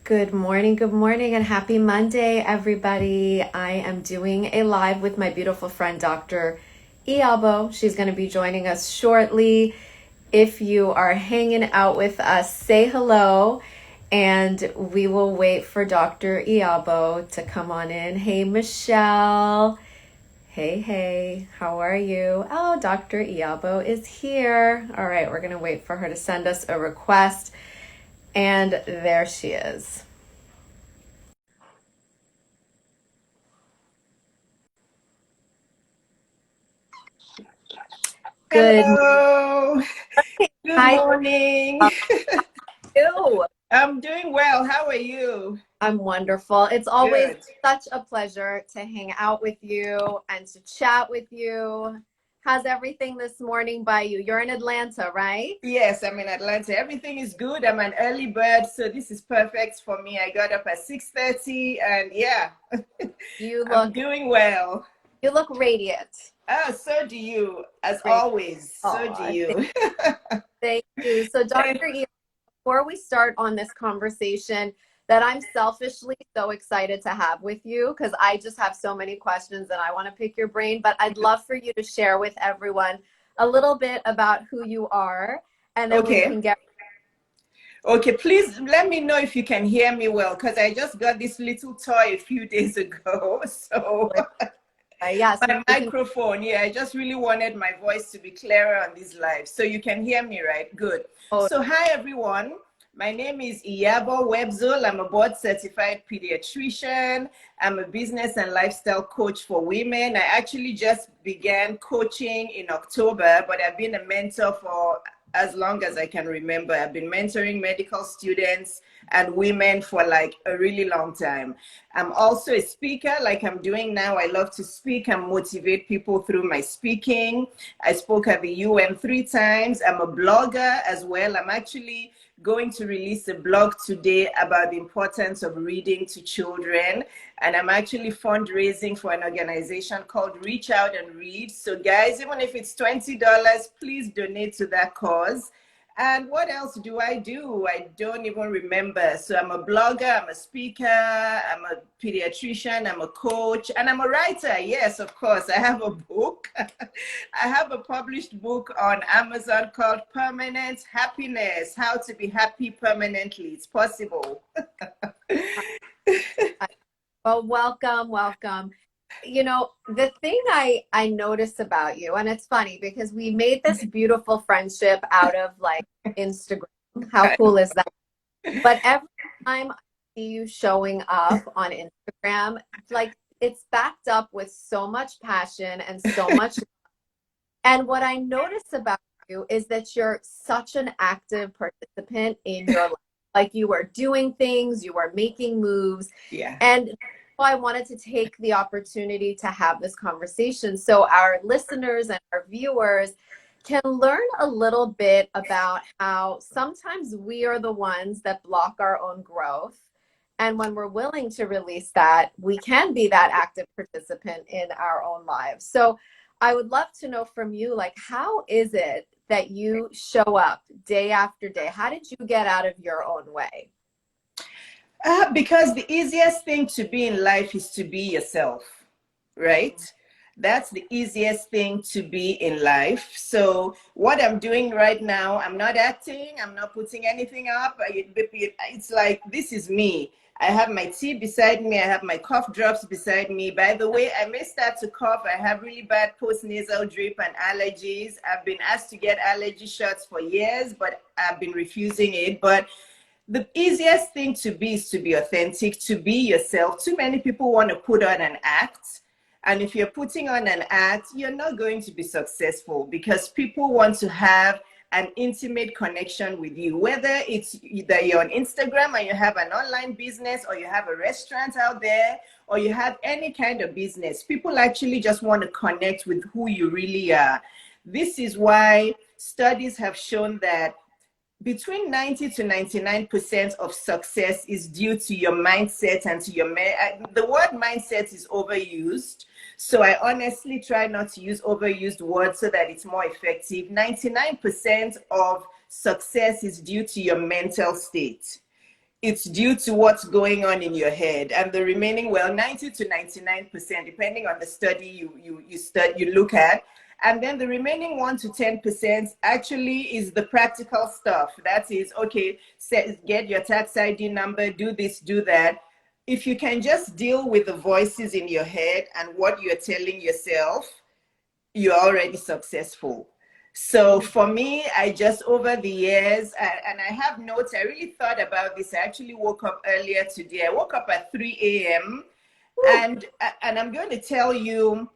good morning, and happy Monday, everybody. I am doing a live with my beautiful friend, Dr. Iyabo. She's going to be joining us shortly. If you are hanging out with us, say hello, and we will wait for Dr. Iyabo to come on in. Hey, Michelle. Hey, how are you? Oh, Dr. Iyabo is here. All right, we're going to wait for her to send us a request. And there she is. Good Hello. Good Hi. morning. You. I'm doing well. How are you? I'm wonderful. It's always Good. such a pleasure to hang out with you and to chat with you. How's everything this morning by you? You're in Atlanta, right? Yes, I'm in Atlanta. Everything is good. I'm an early bird, so this is perfect for me. I got up at 6:30 and yeah, You I'm look doing well. you look radiant. Oh, so do you, as Radiant. always. So do Oh, you. thank you. So Dr. E, before we start on this conversation that I'm selfishly so excited to have with you, because I just have so many questions and I want to pick your brain, but I'd love for you to share with everyone a little bit about who you are, and then we Okay. can get. Okay, please let me know if you can hear me well, because I just got this little toy a few days ago. So Yes, my we can. microphone, yeah, I just really wanted my voice to be clearer on this live. So you can hear me, right? Good. Oh, So hi, everyone. My name is Iyabo Webzul. I'm a board certified pediatrician. I'm a business and lifestyle coach for women. I actually just began coaching in October, but I've been a mentor for as long as I can remember. I've been mentoring medical students and women for like a really long time. I'm also a speaker, like I'm doing now. I love to speak and motivate people through my speaking. I spoke at the UN 3 times. I'm a blogger as well. I'm actually going to release a blog today about the importance of reading to children. And I'm actually fundraising for an organization called Reach Out and Read. So guys, even if it's $20, please donate to that cause. And what else do? I don't even remember. So I'm a blogger, I'm a speaker, I'm a pediatrician, I'm a coach, and I'm a writer. Yes, of course. I have a book. I have a published book on Amazon called Permanent Happiness: How to Be Happy Permanently. It's possible. well, welcome. You know, the thing I notice about you, and it's funny because we made this beautiful friendship out of like Instagram. How cool is that? But every time I see you showing up on Instagram, like it's backed up with so much passion and so much. And what I notice about you is that you're such an active participant in your life. Like you are doing things, you are making moves. Yeah. And I wanted to take the opportunity to have this conversation so our listeners and our viewers can learn a little bit about how sometimes we are the ones that block our own growth. And when we're willing to release that, we can be that active participant in our own lives. So I would love to know from you, like, how is it that you show up day after day? How did you get out of your own way? Because the easiest thing to be in life is to be yourself, right? That's the easiest thing to be in life. So what I'm doing right now, I'm not acting, I'm not putting anything up. It's like, this is me. I have my tea beside me. I have my cough drops beside me. By the way, I may start to cough. I have really bad post-nasal drip and allergies. I've been asked to get allergy shots for years, but I've been refusing it. But the easiest thing to be is to be authentic, to be yourself. Too many people want to put on an act. And if you're putting on an act, you're not going to be successful because people want to have an intimate connection with you. Whether it's that you're on Instagram and you have an online business, or you have a restaurant out there, or you have any kind of business, people actually just want to connect with who you really are. This is why studies have shown that between 90 to 99% of success is due to your mindset and to your the word mindset is overused, so I honestly try not to use overused words so that it's more effective. 99% of success is due to your mental state. it's due to what's going on in your head, and the remaining, well, 90 to 99%, depending on the study you look at. And then the remaining 1 to 10% actually is the practical stuff. That is, okay, get your tax ID number, do this, do that. If you can just deal with the voices in your head and what you're telling yourself, you're already successful. So for me, I just, over the years, and I have notes, I really thought about this. I actually woke up earlier today. I woke up at 3 a.m. And I'm going to tell you,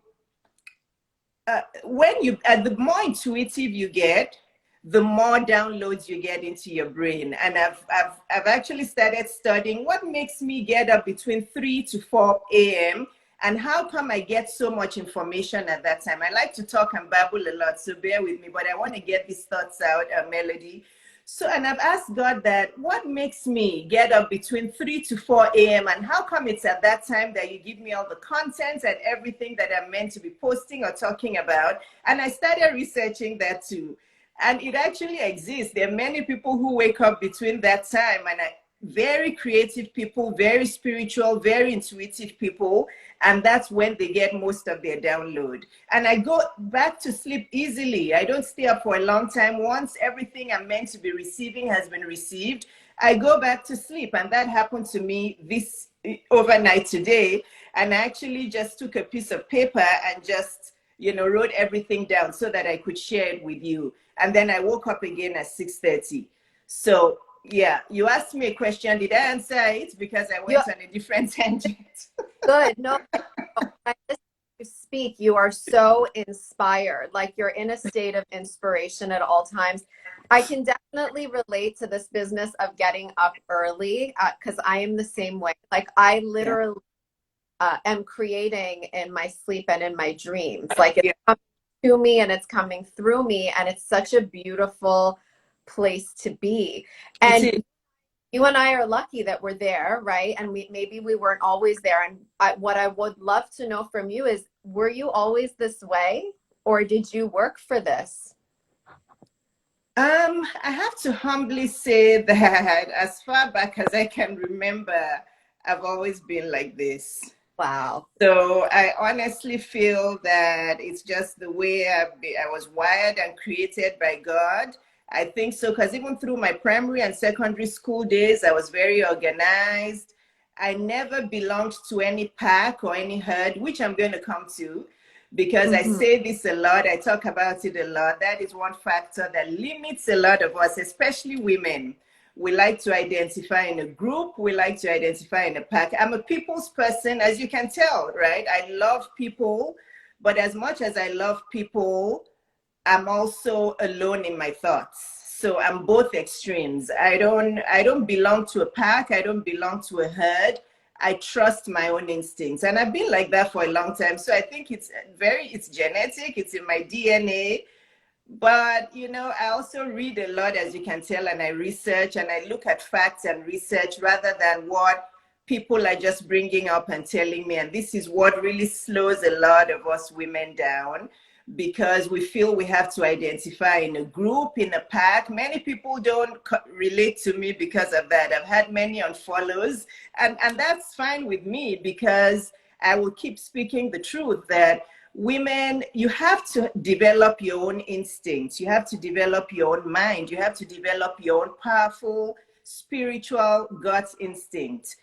the more intuitive you get, the more downloads you get into your brain. And I've actually started studying what makes me get up between 3 to 4 a.m. and how come I get so much information at that time. I like to talk and babble a lot, so bear with me, but I want to get these thoughts out, Melody. So, and I've asked God that, what makes me get up between 3 to 4 a.m. and how come it's at that time that you give me all the content and everything that I'm meant to be posting or talking about? And I started researching that too. And it actually exists. There are many people who wake up between that time, and very creative people, very spiritual, very intuitive people. And that's when they get most of their download. And I go back to sleep easily. I don't stay up for a long time. Once everything I'm meant to be receiving has been received, I go back to sleep. And that happened to me this overnight today. And I actually just took a piece of paper and just, wrote everything down so that I could share it with you. And then I woke up again at 6:30. So yeah, you asked me a question. Did I answer it? Because I went on a different tangent. Good. No, I listen to you speak. You are so inspired. Like, you're in a state of inspiration at all times. I can definitely relate to this business of getting up early, because I am the same way. Like, I literally am creating in my sleep and in my dreams. Like, it's coming to me and it's coming through me, and it's such a beautiful place to be. And you and I are lucky that we're there, right? And maybe we weren't always there. And what I would love to know from you is, were you always this way, or did you work for this? I have to humbly say that as far back as I can remember, I've always been like this. Wow. So I honestly feel that it's just the way I was wired and created by God. I think so, because even through my primary and secondary school days, I was very organized. I never belonged to any pack or any herd, which I'm going to come to, because I say this a lot. I talk about it a lot. That is one factor that limits a lot of us, especially women. We like to identify in a group. We like to identify in a pack. I'm a people's person, as you can tell, right? I love people, but as much as I love people, I'm also alone in my thoughts. So I'm both extremes. I don't belong to a pack. I don't belong to a herd. I trust my own instincts. And I've been like that for a long time. So I think it's genetic. It's in my DNA. But, I also read a lot, as you can tell, and I research and I look at facts and research rather than what people are just bringing up and telling me. And this is what really slows a lot of us women down, because we feel we have to identify in a group, in a pack. Many people don't relate to me because of that. I've had many unfollows, and that's fine with me, because I will keep speaking the truth that women, you have to develop your own instincts. You have to develop your own mind. You have to develop your own powerful spiritual gut instinct.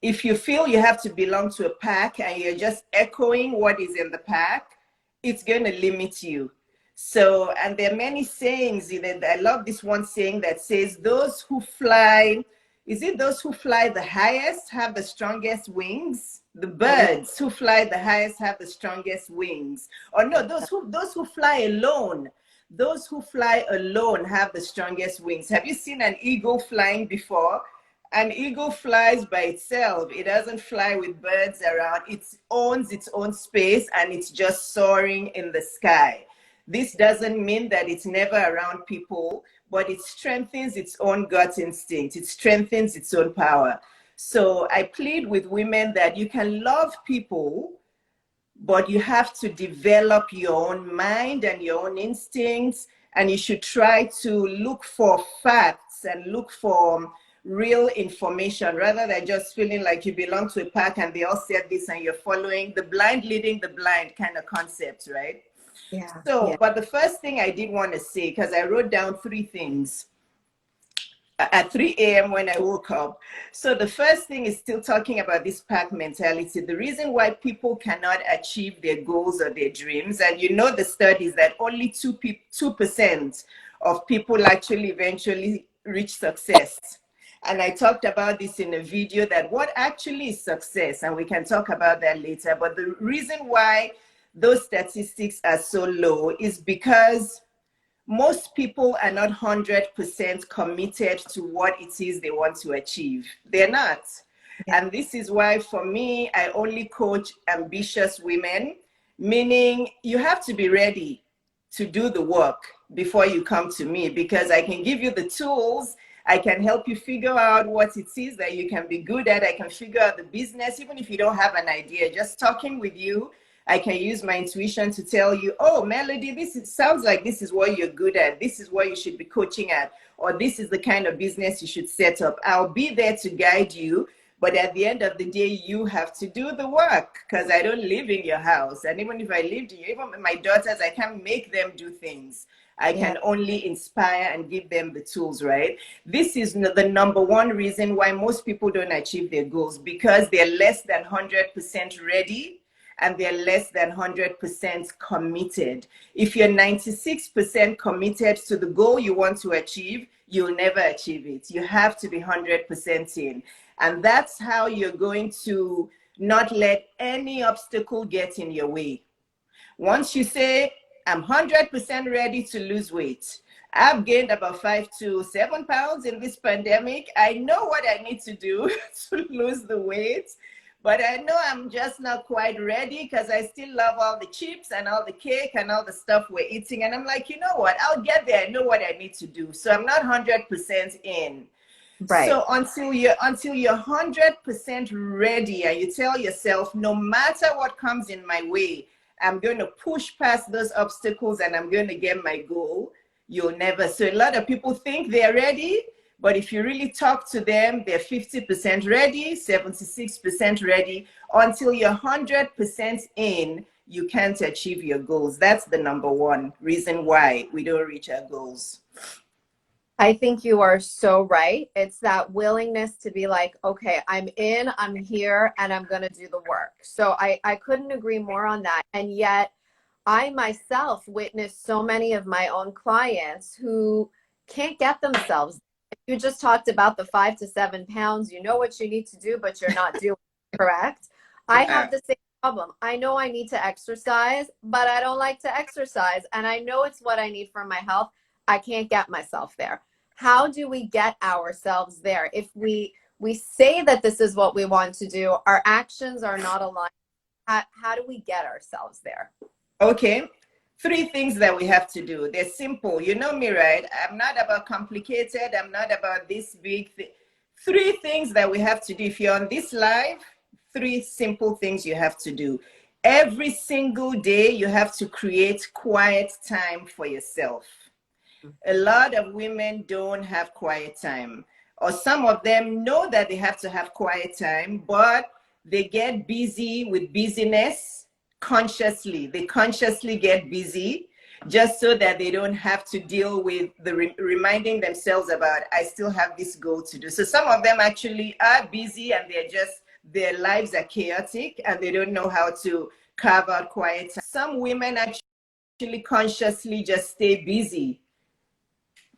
If you feel you have to belong to a pack and you're just echoing what is in the pack, it's going to limit you. So, and there are many sayings. I love this one saying that says, those who fly the highest have the strongest wings? The birds who fly the highest have the strongest wings. Or no, those who fly alone. Those who fly alone have the strongest wings. Have you seen an eagle flying before? An eagle flies by itself. It doesn't fly with birds around. It owns its own space and it's just soaring in the sky. This doesn't mean that it's never around people, but it strengthens its own gut instinct. It strengthens its own power. So I plead with women that you can love people, but you have to develop your own mind and your own instincts, and you should try to look for facts and look for real information rather than just feeling like you belong to a pack and they all said this and you're following the blind leading the blind kind of concept, right? Yeah. So, Yeah. but the first thing I did want to say, because I wrote down three things at 3 a.m. when I woke up. So the first thing is still talking about this pack mentality. The reason why people cannot achieve their goals or their dreams, and you know the studies that only 2% of people actually eventually reach success. And I talked about this in a video, that what actually is success, and we can talk about that later. But the reason why those statistics are so low is because most people are not 100% committed to what it is they want to achieve. They're not. Yeah. And this is why, for me, I only coach ambitious women, meaning you have to be ready to do the work before you come to me, because I can give you the tools. I can help you figure out what it is that you can be good at. I can figure out the business, even if you don't have an idea. Just talking with you, I can use my intuition to tell you, oh, Melody, sounds like this is what you're good at. This is what you should be coaching at, or this is the kind of business you should set up. I'll be there to guide you. But at the end of the day, you have to do the work, because I don't live in your house. And even if I lived in you, even my daughters, I can't make them do things. I Yeah. can only inspire and give them the tools, right? This is the number one reason why most people don't achieve their goals, because they're less than 100% ready and they're less than 100% committed. If you're 96% committed to the goal you want to achieve, you'll never achieve it. You have to be 100% in. And that's how you're going to not let any obstacle get in your way. Once you say, I'm 100% ready to lose weight. I've gained about 5 to 7 pounds in this pandemic. I know what I need to do to lose the weight, but I know I'm just not quite ready, because I still love all the chips and all the cake and all the stuff we're eating. And I'm like, you know what? I'll get there. I know what I need to do. So I'm not 100% in. Right. So until you're 100% ready, and you tell yourself, no matter what comes in my way, I'm going to push past those obstacles and I'm going to get my goal, you'll never. So a lot of people think they're ready, but if you really talk to them, they're 50% ready, 76% ready. Until you're 100% in, you can't achieve your goals. That's the number one reason why we don't reach our goals. I think you are so right. It's that willingness to be like, okay, I'm in, I'm here, and I'm going to do the work. So I couldn't agree more on that. And yet, I myself witnessed so many of my own clients who can't get themselves. You just talked about the 5 to 7 pounds. You know what you need to do, but you're not doing it, correct? I have Yeah. the same problem. I know I need to exercise, but I don't like to exercise. And I know it's what I need for my health. I can't get myself there. How do we get ourselves there? If we say that this is what we want to do, our actions are not aligned. How do we get ourselves there? Okay. Three things that we have to do. They're simple. You know me, right? I'm not about complicated. I'm not about this big thing. Three things that we have to do. If you're on this live, three simple things you have to do. Every single day, you have to create quiet time for yourself. A lot of women don't have quiet time, or some of them know that they have to have quiet time, but they get busy with busyness consciously. They consciously get busy just so that they don't have to deal with the reminding themselves about, I still have this goal to do. So some of them actually are busy and they're just, their lives are chaotic and they don't know how to carve out quiet time. Some women actually consciously just stay busy.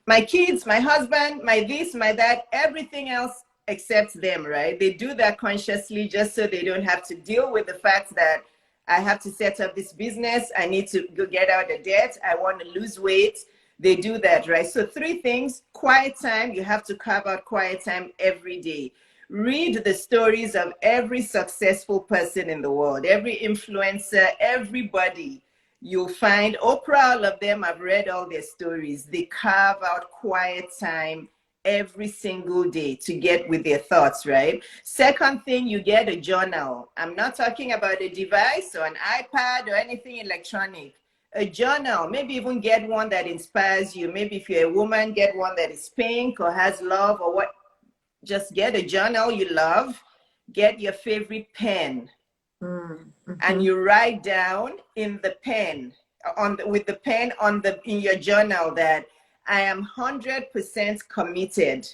My kids, my husband, my this, my that, everything else except them, right? They do that consciously just so they don't have to deal with the fact that I have to set up this business. I need to go get out of debt. I want to lose weight. They do that, right? So three things: quiet time. You have to carve out quiet time every day. Read the stories of every successful person in the world, every influencer, everybody. You'll find Oprah, all of them, I've read all their stories. They carve out quiet time every single day to get with their thoughts, right? Second thing, you get a journal. I'm not talking about a device or an iPad or anything electronic. A journal, maybe even get one that inspires you. Maybe if you're a woman, get one that is pink or has love or what. Just get a journal you love, get your favorite pen, and Mm-hmm. you write down in the pen, with the pen in your journal, that I am 100% committed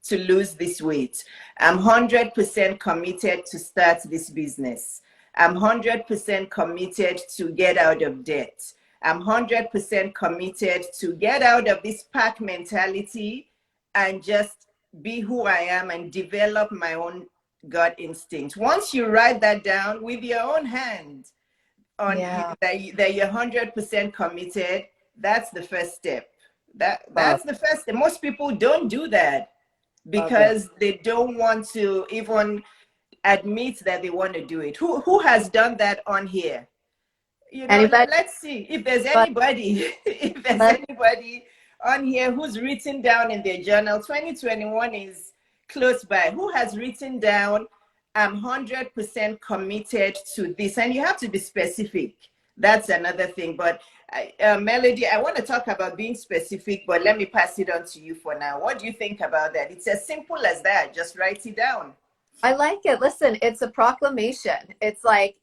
to lose this weight. I'm 100% committed to start this business. I'm 100% committed to get out of debt. I'm 100% committed to get out of this pack mentality and just be who I am and develop my own gut instinct. Once you write that down with your own hand Yeah. that you're 100% committed, that's the first step. Love, That's the first step. Most people don't do that love it. because they don't want to even admit that they want to do it. Who has done that on here? Anybody? Let's see if there's But anybody, if there's let anybody on here who's written down in their journal. 2021 is close by. Who has written down, I'm 100% committed to this? And you have to be specific. That's another thing. But Melody, I want to talk about being specific, but let me pass it on to you for now. What do you think about that? It's as simple as that. Just write it down. I like it. Listen, it's a proclamation. It's like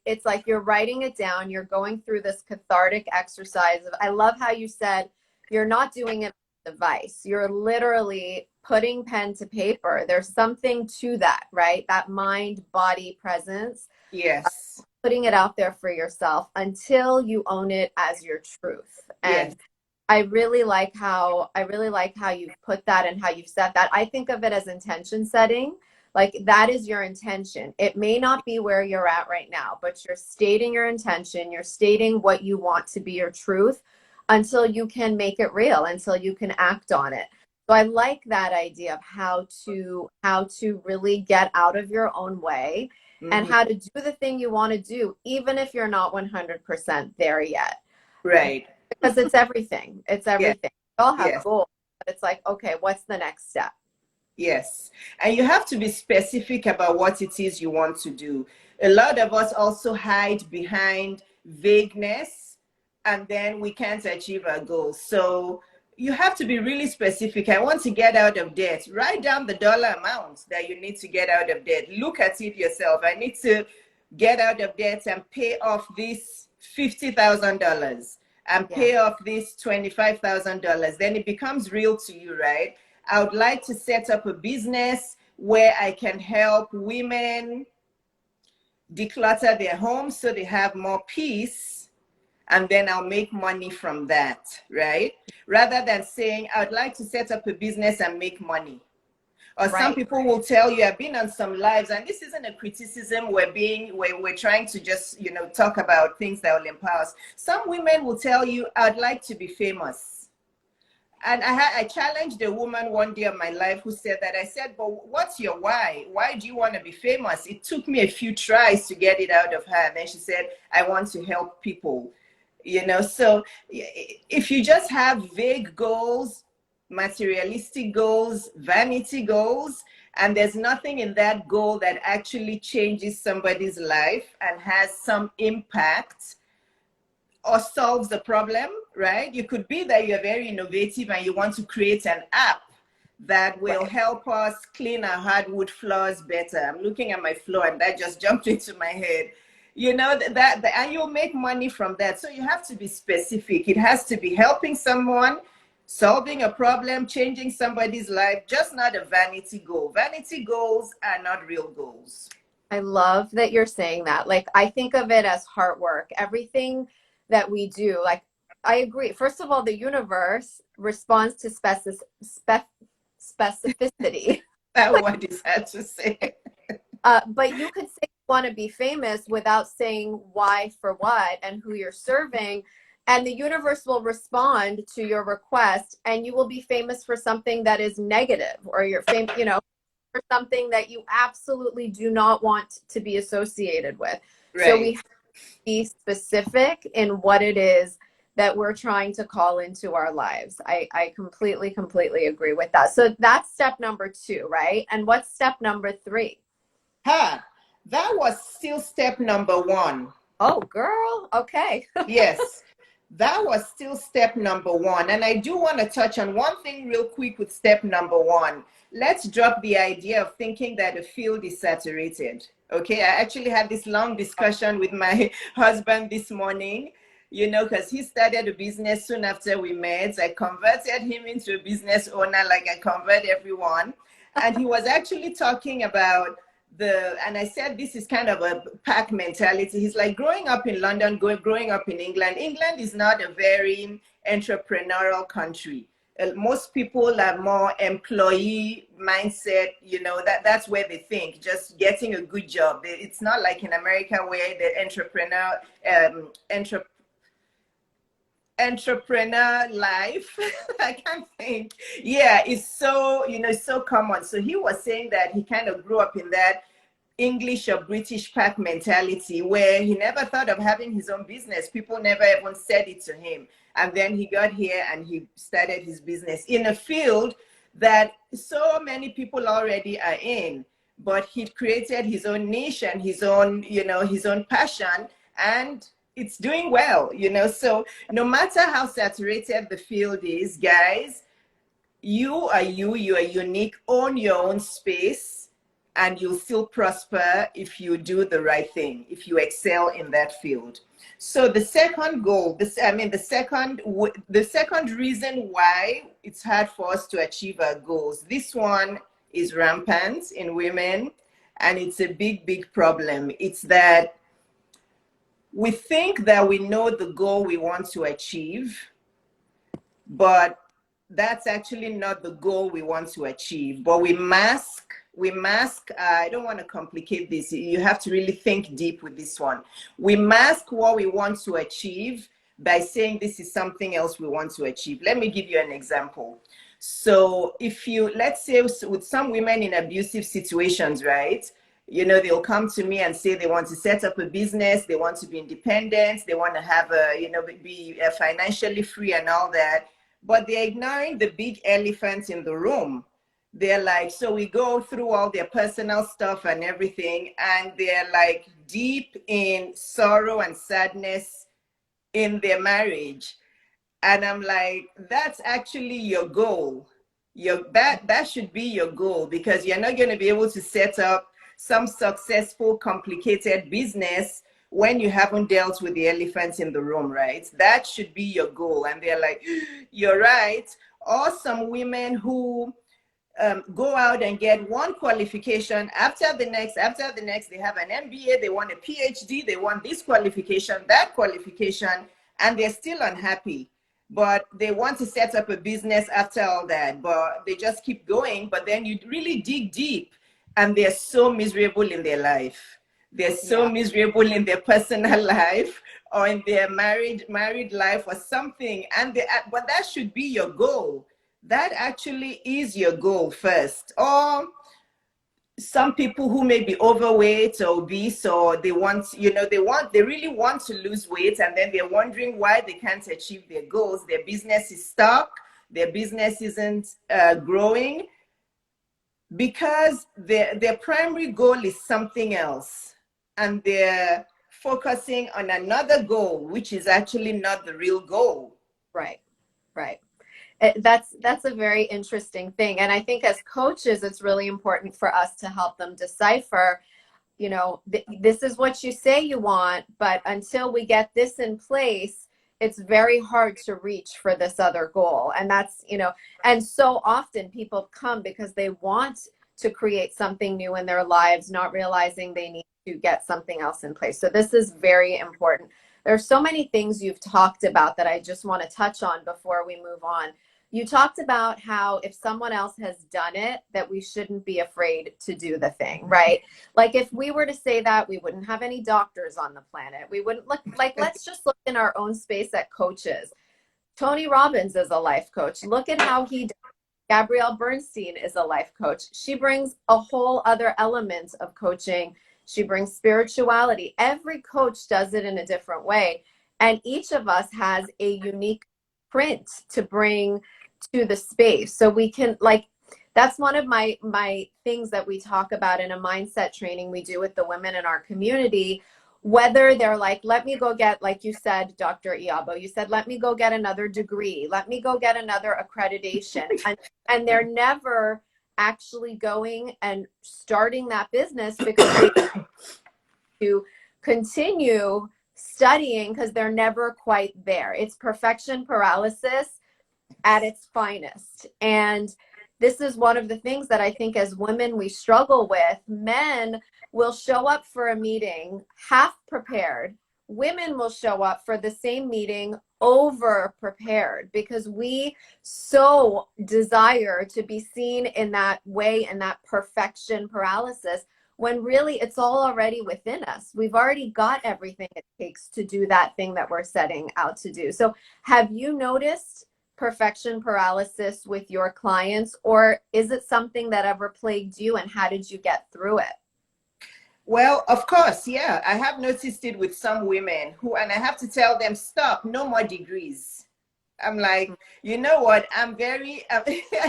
you're writing it down. You're going through this cathartic exercise. I love how you said you're not doing it with a device. You're literally putting pen to paper. There's something to that, right? That mind body presence, Yes. putting it out there for yourself until you own it as your truth. Yes. And I really like how you've put that and how you've said that. I think of it as intention setting. Like that is your intention. It may not be where you're at right now, but you're stating your intention. You're stating what you want to be your truth until you can make it real, until you can act on it. So I like that idea of how to really get out of your own way and Mm-hmm. how to do the thing you want to do, even if you're not 100% there yet. Right. Because it's everything. It's Yes. everything. We all have Yes. goals, but it's like, okay, what's the next step? Yes. And you have to be specific about what it is you want to do. A lot of us also hide behind vagueness, and then we can't achieve our goals. So you have to be really specific. I want to get out of debt. Write down the dollar amount that you need to get out of debt. Look at it yourself. I need to get out of debt and pay off this $50,000 and Yeah. pay off this $25,000. Then it becomes real to you, right? I would like to set up a business where I can help women declutter their homes so they have more peace, and then I'll make money from that, right? Rather than saying, I'd like to set up a business and make money. Or some Right. people will tell you, I've been on some lives, and this isn't a criticism. We're trying to just, talk about things that will empower us. Some women will tell you, I'd like to be famous. And I challenged a woman one day of my life who said that. I said, but what's your why? Why do you want to be famous? It took me a few tries to get it out of her. And then she said, I want to help people. So if you just have vague goals, materialistic goals, vanity goals, and there's nothing in that goal that actually changes somebody's life and has some impact or solves the problem, right? You could be that you're very innovative and you want to create an app that will Right. help us clean our hardwood floors better. I'm looking at my floor and that just jumped into my head. And you'll make money from that. So you have to be specific. It has to be helping someone, solving a problem, changing somebody's life, just not a vanity goal. Vanity goals are not real goals. I love that you're saying that. Like, I think of it as heart work. Everything that we do, like, I agree. First of all, the universe responds to specificity. That what is hard to say. But you could say you want to be famous without saying why for what and who you're serving. And the universe will respond to your request, and you will be famous for something that is negative, or you're famous, for something that you absolutely do not want to be associated with. So we Right. have to be specific in what it is that we're trying to call into our lives. I completely, completely agree with that. So that's step number 2, right? And what's step number 3? That was still step number 1. Oh, girl. Okay. Yes. That was still step number one. And I do want to touch on one thing real quick with step number one. Let's drop the idea of thinking that a field is saturated. Okay, I actually had this long discussion with my husband this morning, you know, because he started a business soon after we met. I converted him into a business owner like I convert everyone. And he was actually talking about and I said this is kind of a pack mentality. He's like, growing up in London, growing up in England. England is not a very entrepreneurial country. Most people are more employee mindset, you know, that's where they think, just getting a good job. It's not like in America where the entrepreneur life I can't think, yeah, it's so, you know, it's so common. So he was saying that he kind of grew up in that English or British pack mentality where he never thought of having his own business. People never even said it to him. And then he got here and he started his business in a field that so many people already are in, but he created his own niche and his own, you know, his own passion, and it's doing well, you know. So no matter how saturated the field is, guys, you are unique, own your own space, and you'll still prosper if you do the right thing, if you excel in that field. So the second goal, the second reason why it's hard for us to achieve our goals, this one is rampant in women, and it's a big problem. It's that we think that we know the goal we want to achieve, but that's actually not the goal we want to achieve. But we mask, I don't want to complicate this. You have to really think deep with this one. We mask what we want to achieve by saying this is something else we want to achieve. Let me give you an example. So if you, let's say with some women in abusive situations, right? You know, they'll come to me and say they want to set up a business, they want to be independent, they want to have a, you know, be financially free and all that, but they're ignoring the big elephant in the room. They're like, so we go through all their personal stuff and everything, and they're like deep in sorrow and sadness in their marriage. And I'm like, that's actually your goal. That should be your goal, because you're not going to be able to set up some successful, complicated business when you haven't dealt with the elephants in the room, right? That should be your goal. And they're like, you're right. Or some women who go out and get one qualification after the next, they have an MBA, they want a PhD, they want this qualification, that qualification, and they're still unhappy. But they want to set up a business after all that, but they just keep going. But then you really dig deep, and they're so miserable in their life. They're so miserable in their personal life or in their married life or something. And but that should be your goal. That actually is your goal first. Or some people who may be overweight or obese, or they want, you know, they really want to lose weight, and then they're wondering why they can't achieve their goals. Their business is stuck, their business isn't growing, because their primary goal is something else, and they're focusing on another goal, which is actually not the real goal. Right. That's a very interesting thing. And I think as coaches, it's really important for us to help them decipher, you know, this is what you say you want, but until we get this in place, it's very hard to reach for this other goal. And that's, you know, and so often people come because they want to create something new in their lives, not realizing they need to get something else in place. So this is very important. There's so many things you've talked about that I just want to touch on before we move on. You talked about how if someone else has done it, that we shouldn't be afraid to do the thing, right? Like if we were to say that, we wouldn't have any doctors on the planet. We wouldn't look like, let's just look in our own space at coaches. Tony Robbins is a life coach. Look at how he does. Gabrielle Bernstein is a life coach. She brings a whole other element of coaching. She brings spirituality. Every coach does it in a different way. And each of us has a unique print to bring to the space. So we can, like, that's one of my things that we talk about in a mindset training we do with the women in our community. whether they're like, let me go get, like you said, Dr. Iyabo, you said, let me go get another degree, let me go get another accreditation. And they're never actually going and starting that business because they to continue studying because they're never quite there. It's perfection paralysis at its finest. And this is one of the things that I think as women we struggle with. Men will show up for a meeting half prepared. Women will show up for the same meeting over prepared because we so desire to be seen in that way, in that perfection paralysis, when really it's all already within us. We've already got everything it takes to do that thing that we're setting out to do. So have you noticed perfection paralysis with your clients, or is it something that ever plagued you, and how did you get through it? Well, of course, yeah. I have noticed it with some women who, and I have to tell them, stop, no more degrees. I'm like, you know what? I'm very,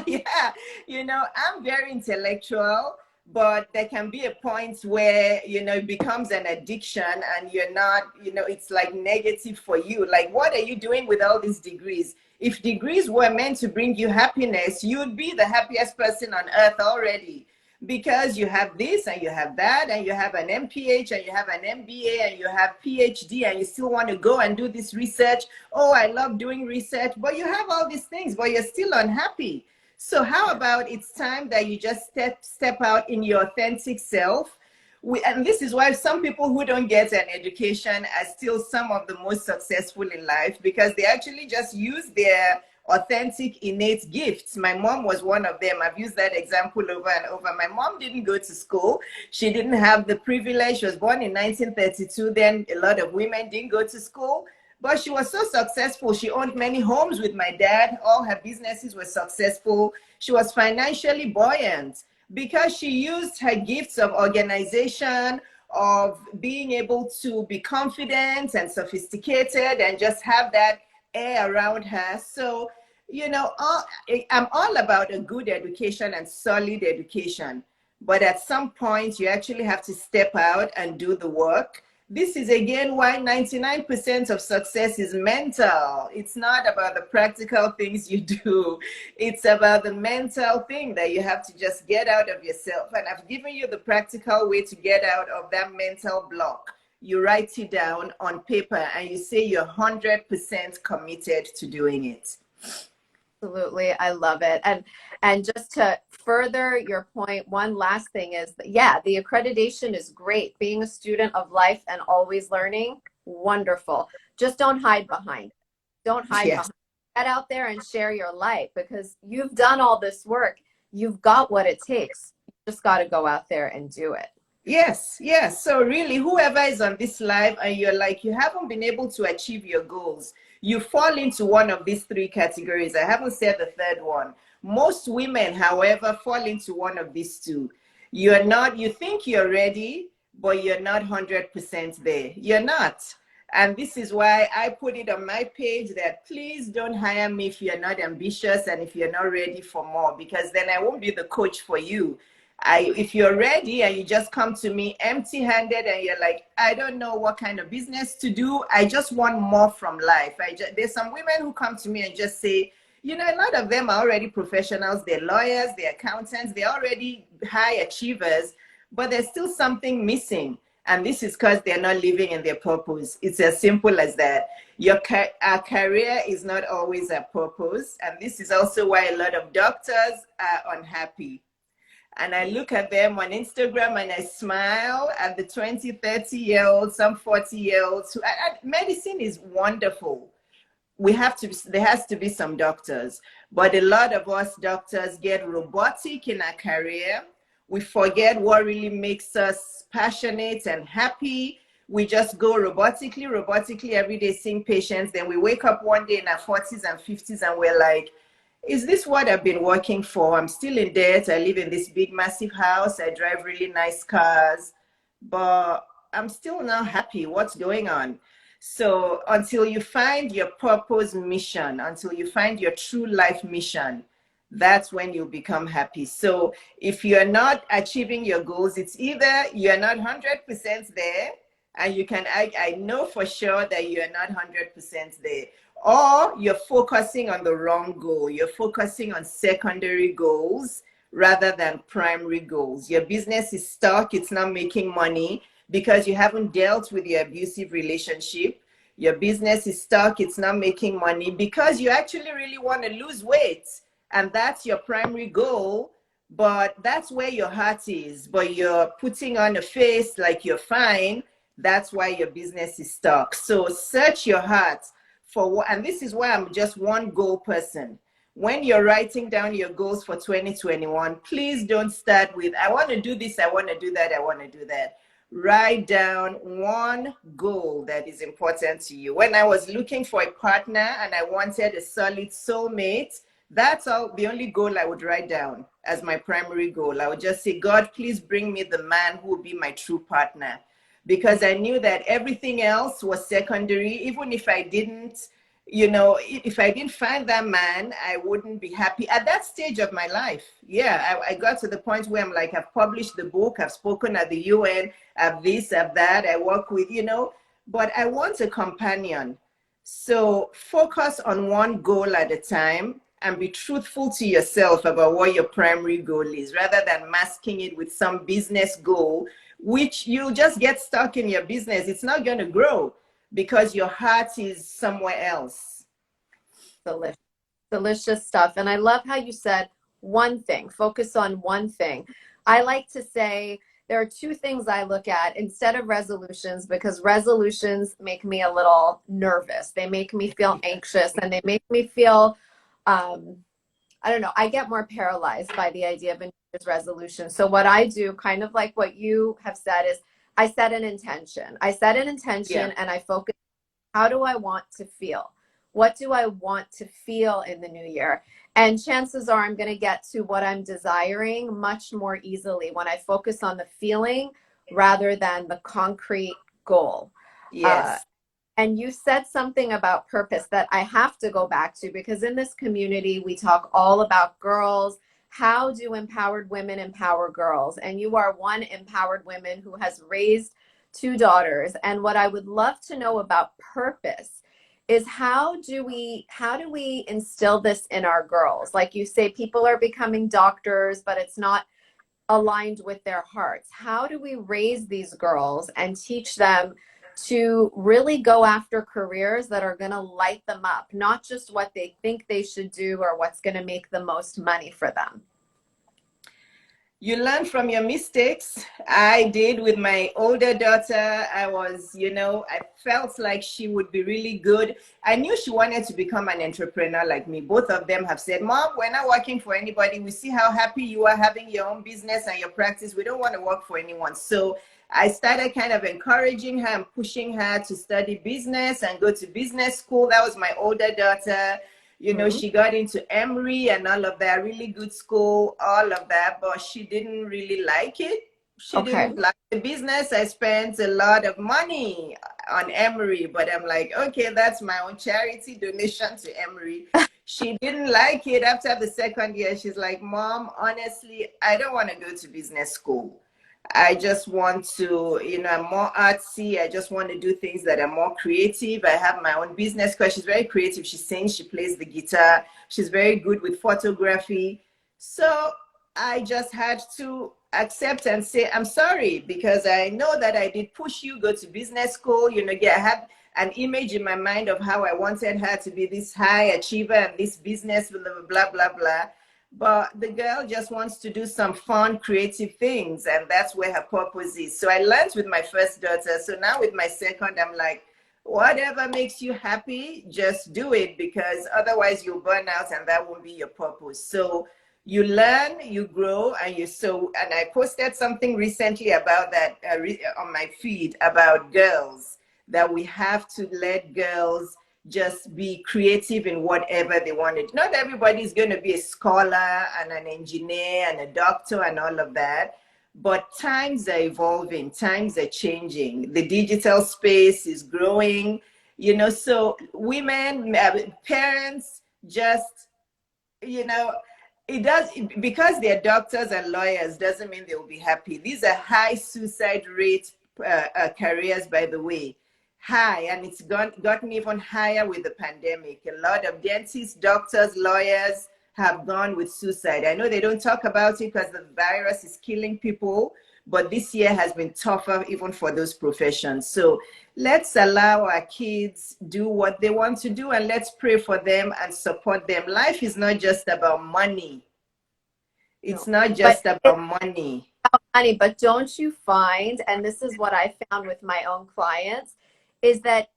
yeah, I'm very intellectual, but there can be a point where, it becomes an addiction and you're not, it's like negative for you. Like, what are you doing with all these degrees? If degrees were meant to bring you happiness, you'd be the happiest person on earth already, because you have this and you have that and you have an MPH and you have an MBA and you have PhD and you still want to go and do this research. Oh, I love doing research, but you have all these things, but you're still unhappy. So how about it's time that you just step out in your authentic self? And this is why some people who don't get an education are still some of the most successful in life, because they actually just use their authentic innate gifts. My mom was one of them. I've used that example over and over. My mom didn't go to school. She didn't have the privilege. She was born in 1932. Then a lot of women didn't go to school, but she was so successful. She owned many homes with my dad. All her businesses were successful. She was financially buoyant because she used her gifts of organization, of being able to be confident and sophisticated and just have that air around her. So, I'm all about a good education and solid education. But at some point, you actually have to step out and do the work. This is again why 99% of success is mental. It's not about the practical things you do. It's about the mental thing that you have to just get out of yourself. And I've given you the practical way to get out of that mental block. You write it down on paper and you say you're 100% committed to doing it. Absolutely. I love it. And just to further your point, one last thing is that, yeah, the accreditation is great. Being a student of life and always learning, wonderful. Just don't hide behind it. Don't hide Yes. behind it. Get out there and share your light, because you've done all this work. You've got what it takes. You just got to go out there and do it. Yes, yes. So really, whoever is on this live and you're like, you haven't been able to achieve your goals, you fall into one of these three categories. I haven't said the third one. Most women, however, fall into one of these two. You think you're ready, but you're not 100% there. You're not. And this is why I put it on my page that please don't hire me if you're not ambitious and if you're not ready for more, because then I won't be the coach for you. If you're ready and you just come to me empty-handed and you're like, I don't know what kind of business to do, I just want more from life. There's some women who come to me and just say, a lot of them are already professionals, they're lawyers, they're accountants, they're already high achievers, but there's still something missing. And this is because they're not living in their purpose. It's as simple as that. Our career is not always a purpose. And this is also why a lot of doctors are unhappy. And I look at them on Instagram and I smile at the 20, 30-year-olds, some 40-year-olds. Medicine is wonderful. There has to be some doctors, but a lot of us doctors get robotic in our career. We forget what really makes us passionate and happy. We just go robotically every day seeing patients. Then we wake up one day in our 40s and 50s and we're like, is this what I've been working for? I'm still in debt. I live in this big, massive house. I drive really nice cars, but I'm still not happy. What's going on? So until you find your purpose mission, until you find your true life mission, that's when you become happy. So if you're not achieving your goals, it's either you're not 100% there and I know for sure that you're not 100% there, or you're focusing on the wrong goal. You're focusing on secondary goals rather than primary goals. Your business is stuck, it's not making money because you haven't dealt with your abusive relationship. Your business is stuck, it's not making money because you actually really want to lose weight, and that's your primary goal, but that's where your heart is, but you're putting on a face like you're fine. That's why your business is stuck. So search your heart for what, and this is why I'm just one goal person. When you're writing down your goals for 2021, please don't start with, I want to do this, I want to do that, I want to do that. Write down one goal that is important to you. When I was looking for a partner and I wanted a solid soulmate, that's all, the only goal I would write down as my primary goal. I would just say, God, please bring me the man who will be my true partner. Because I knew that everything else was secondary. Even if I didn't, if I didn't find that man, I wouldn't be happy at that stage of my life. Yeah, I got to the point where I'm like, I've published the book, I've spoken at the UN, I've this, I've that, I work with, but I want a companion. So focus on one goal at a time and be truthful to yourself about what your primary goal is, rather than masking it with some business goal, which you'll just get stuck in your business. It's not going to grow because your heart is somewhere else. Delicious, delicious stuff. And I love how you said one thing, focus on one thing. I like to say there are two things I look at instead of resolutions, because resolutions make me a little nervous. They make me feel anxious and they make me feel, I don't know, I get more paralyzed by the idea of a New Year's resolution. So what I do, kind of like what you have said, is I set an intention. I set an intention Yeah. and I focus, how do I want to feel? What do I want to feel in the new year? And chances are I'm going to get to what I'm desiring much more easily when I focus on the feeling rather than the concrete goal. Uh, Yes. and you said something about purpose that I have to go back to, because in this community, we talk all about girls. How do empowered women empower girls? And you are one empowered woman who has raised two daughters. And what I would love to know about purpose is how do we instill this in our girls? Like you say, people are becoming doctors, but it's not aligned with their hearts. How do we raise these girls and teach them to really go after careers that are going to light them up, not just what they think they should do or what's going to make the most money for them? You learn from your mistakes. I did with my older daughter. I felt like she would be really good. I knew she wanted to become an entrepreneur like me. Both of them have said, Mom, we're not working for anybody. We see how happy you are having your own business and your practice. We don't want to work for anyone. So I started kind of encouraging her and pushing her to study business and go to business school. That was my older daughter. Mm-hmm. She got into Emory and all of that, really good school, all of that, but she didn't really like it. She Okay. didn't like the business. I spent a lot of money on Emory, but I'm like, okay, that's my own charity donation to Emory. She didn't like it. After the second year, she's like, Mom, honestly, I don't want to go to business school. I just want to, I'm more artsy. I just want to do things that are more creative. I have my own business because she's very creative. She sings, she plays the guitar. She's very good with photography. So I just had to accept and say, I'm sorry, because I know that I did push you, go to business school. I had an image in my mind of how I wanted her to be this high achiever and this business, blah, blah, blah, blah, blah. But the girl just wants to do some fun, creative things, and that's where her purpose is. So I learned with my first daughter. So now with my second, I'm like, whatever makes you happy, just do it, because otherwise you'll burn out and that won't be your purpose. So you learn, you grow, and and I posted something recently about that on my feed about girls, that we have to let girls just be creative in whatever they wanted. Not everybody's going to be a scholar and an engineer and a doctor and all of that, but times are evolving, times are changing. The digital space is growing, so women, parents, just, it does, because they're doctors and lawyers doesn't mean they will be happy. These are high suicide rate careers, by the way, high, and it's gotten even higher with the pandemic. A lot of dentists, doctors, lawyers have gone with suicide. I know they don't talk about it because the virus is killing people, but this year has been tougher even for those professions. So let's allow our kids do what they want to do, and let's pray for them and support them. Life is not just about money. It's No. not But just about money. money, but don't you find, and this is what I found with my own clients, is that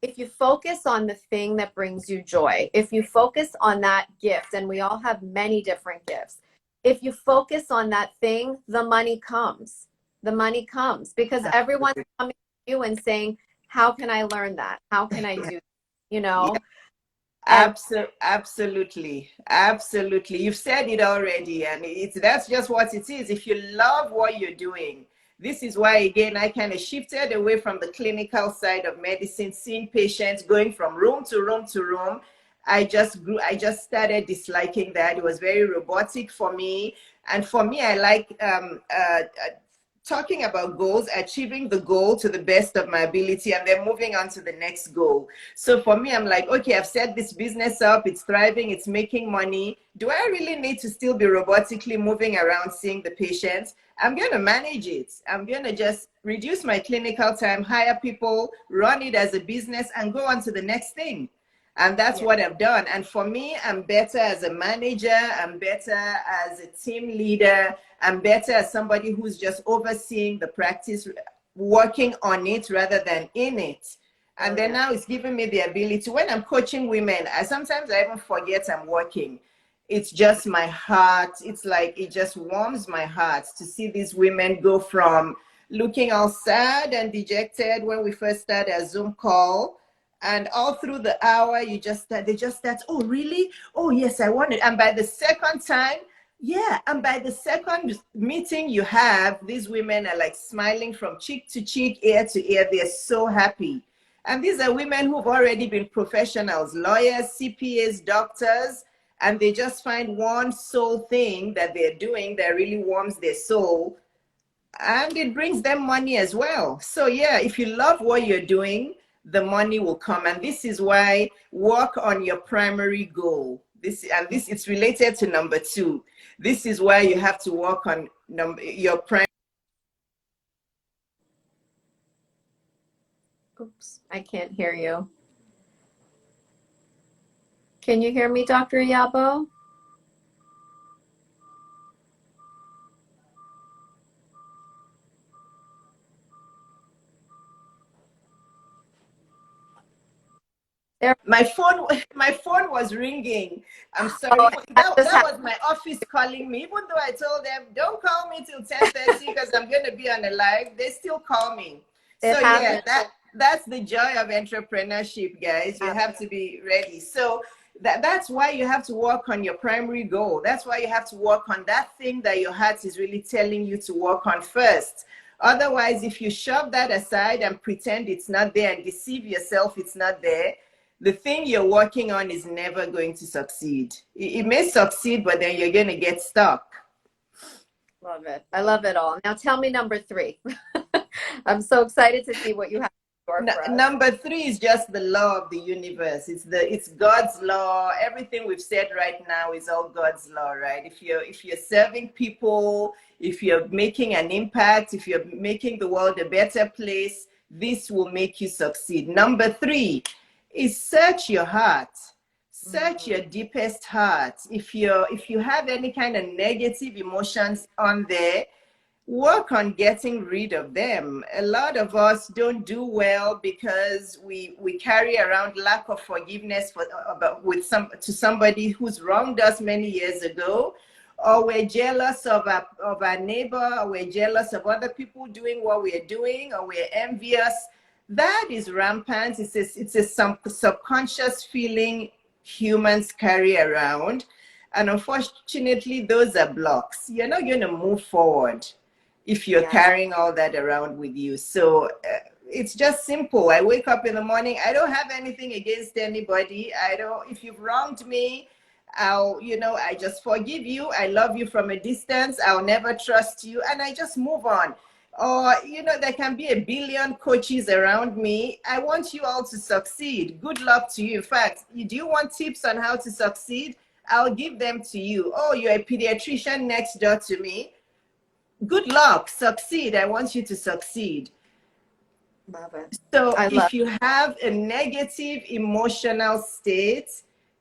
if you focus on the thing that brings you joy, if you focus on that gift, and we all have many different gifts, if you focus on that thing, the money comes. The money comes because everyone's coming to you and saying, how can I learn that? How can I do, you know? And Absolutely, absolutely. You've said it already, and that's just what it is. If you love what you're doing, this is why, again, I kind of shifted away from the clinical side of medicine, seeing patients, going from room to room to room. I just started disliking that. It was very robotic for me. And for me, I like talking about goals, achieving the goal to the best of my ability, and then moving on to the next goal. So for me, I'm like, okay, I've set this business up, it's thriving, it's making money. Do I really need to still be robotically moving around seeing the patients? I'm going to manage it. I'm going to just reduce my clinical time, hire people, run it as a business, and go on to the next thing. And that's what I've done. And for me, I'm better as a manager. I'm better as a team leader. I'm better as somebody who's just overseeing the practice, working on it rather than in it. And then now it's giving me the ability, when I'm coaching women, sometimes I even forget I'm working. It's just my heart. It's like, it just warms my heart to see these women go from looking all sad and dejected when we first started a Zoom call, and all through the hour they just start, oh really, oh yes, I want it. And by the second time, and by the second meeting you have, these women are like smiling from cheek to cheek, ear to ear. They're so happy. And these are women who've already been professionals, lawyers, CPAs, doctors, and they just find one sole thing that they're doing that really warms their soul, and it brings them money as well. So yeah, if you love what you're doing, the money will come. And this is why work on your primary goal. This it's related to number 2. This is why you have to work on your primary. oops, I can't hear you. Can you hear me, Dr. Iyabo? My phone was ringing. I'm sorry. Oh, That was my office calling me. Even though I told them, don't call me till 10:30 because I'm going to be on a live, they still call me. So yeah, that's the joy of entrepreneurship, guys. You have to be ready. So that's why you have to work on your primary goal. That's why you have to work on that thing that your heart is really telling you to work on first. Otherwise, if you shove that aside and pretend it's not there and deceive yourself it's not there, the thing you're working on is never going to succeed. It may succeed, but then you're going to get stuck. Love it. I love it all. Now tell me number 3. I'm so excited to see what you have for us. Number 3 is just the law of the universe. It's God's law. Everything we've said right now is all God's law, right? If you're serving people, if you're making an impact, if you're making the world a better place, this will make you succeed. Number 3 is search your heart. Search your deepest heart. If you have any kind of negative emotions on there, work on getting rid of them. A lot of us don't do well because we carry around lack of forgiveness to somebody who's wronged us many years ago, or we're jealous of our neighbor, or we're jealous of other people doing what we're doing, or we're envious. That is rampant. It's a subconscious feeling humans carry around. And unfortunately, those are blocks. You're not going to move forward if you're carrying all that around with you. So it's just simple. I wake up in the morning. I don't have anything against anybody. If you've wronged me, I just forgive you. I love you from a distance. I'll never trust you. And I just move on. or there can be a billion coaches around me. I want you all to succeed. Good luck to you. In fact, do you want tips on how to succeed? I'll give them to you. Oh, you're a pediatrician next door to me. Good luck. Succeed. I want you to succeed. Love it. So I love if you have a negative emotional state,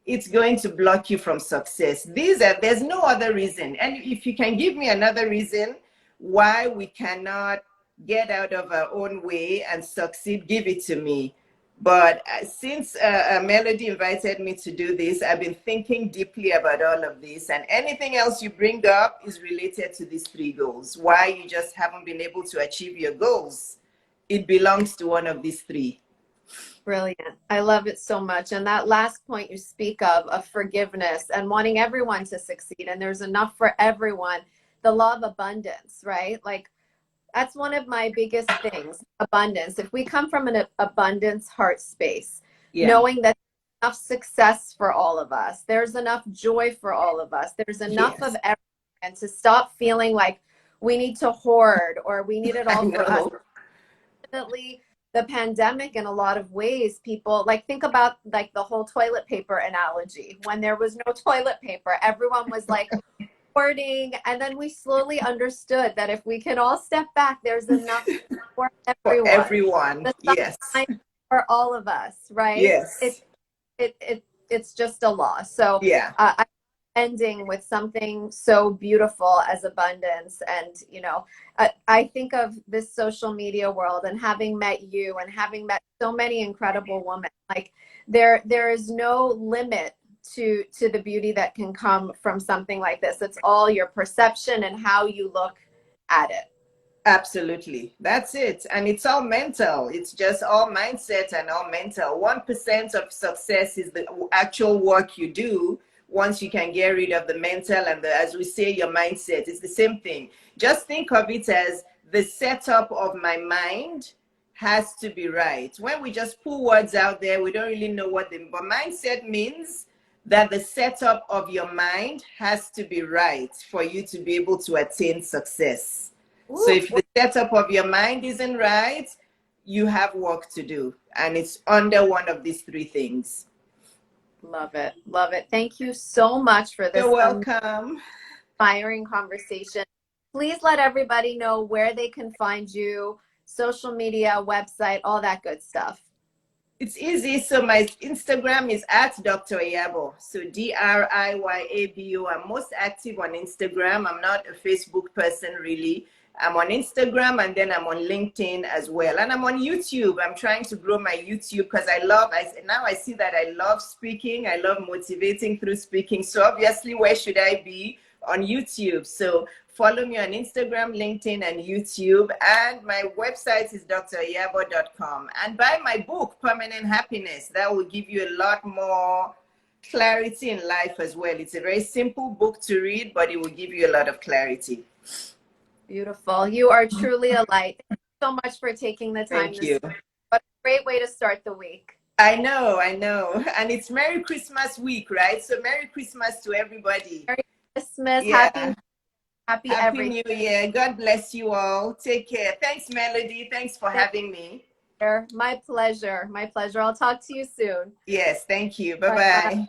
it's going to block you from success. There's no other reason. And if you can give me another reason why we cannot get out of our own way and succeed, give it to me. But since Melody invited me to do this, I've been thinking deeply about all of this. And anything else you bring up is related to these three goals. Why you just haven't been able to achieve your goals. It belongs to one of these three. Brilliant. I love it so much. And that last point you speak of forgiveness and wanting everyone to succeed, and there's enough for everyone. The law of abundance, right? Like, that's one of my biggest things, abundance. If we come from an abundance heart space, knowing that there's enough success for all of us, there's enough joy for all of us, there's enough of everything, and to stop feeling like we need to hoard or we need it all for us. Definitely the pandemic, in a lot of ways, people think about like the whole toilet paper analogy. When there was no toilet paper, everyone was like hoarding, and then we slowly understood that if we can all step back, there's enough for everyone. For everyone. The Yes. for all of us, right? Yes. It's just a law. So yeah. I'm ending with something so beautiful as abundance. And I think of this social media world, and having met you and having met so many incredible women, like there is no limit to the beauty that can come from something like this. It's all your perception and how you look at it. Absolutely. That's it. And it's all mental. It's just all mindset and all mental. 1% of success is the actual work you do. Once you can get rid of the mental and as we say, your mindset, it's the same thing. Just think of it as the setup of my mind has to be right. When we just pull words out there, we don't really know but mindset means that the setup of your mind has to be right for you to be able to attain success. Ooh. So if the setup of your mind isn't right, you have work to do. And it's under one of these three things. Love it. Love it. Thank you so much for this. You're welcome. Inspiring conversation. Please let everybody know where they can find you, social media, website, all that good stuff. It's easy. So my Instagram is at Dr. Iyabo. So DRIYABO. I'm most active on Instagram. I'm not a Facebook person really. I'm on Instagram, and then I'm on LinkedIn as well. And I'm on YouTube. I'm trying to grow my YouTube because now I see that I love speaking. I love motivating through speaking. So obviously, where should I be? On YouTube. So follow me on Instagram, LinkedIn, and YouTube. And my website is driyabo.com. And buy my book, Permanent Happiness. That will give you a lot more clarity in life as well. It's a very simple book to read, but it will give you a lot of clarity. Beautiful. You are truly a light. Thank you so much for taking the time. Thank you. What a great way to start the week. I know. And it's Merry Christmas week, right? So Merry Christmas to everybody. Merry Christmas. Yeah. Happy New Year. God bless you all. Take care. Thanks, Melody. Thanks for having me. My pleasure. My pleasure. I'll talk to you soon. Yes, thank you. Bye-bye.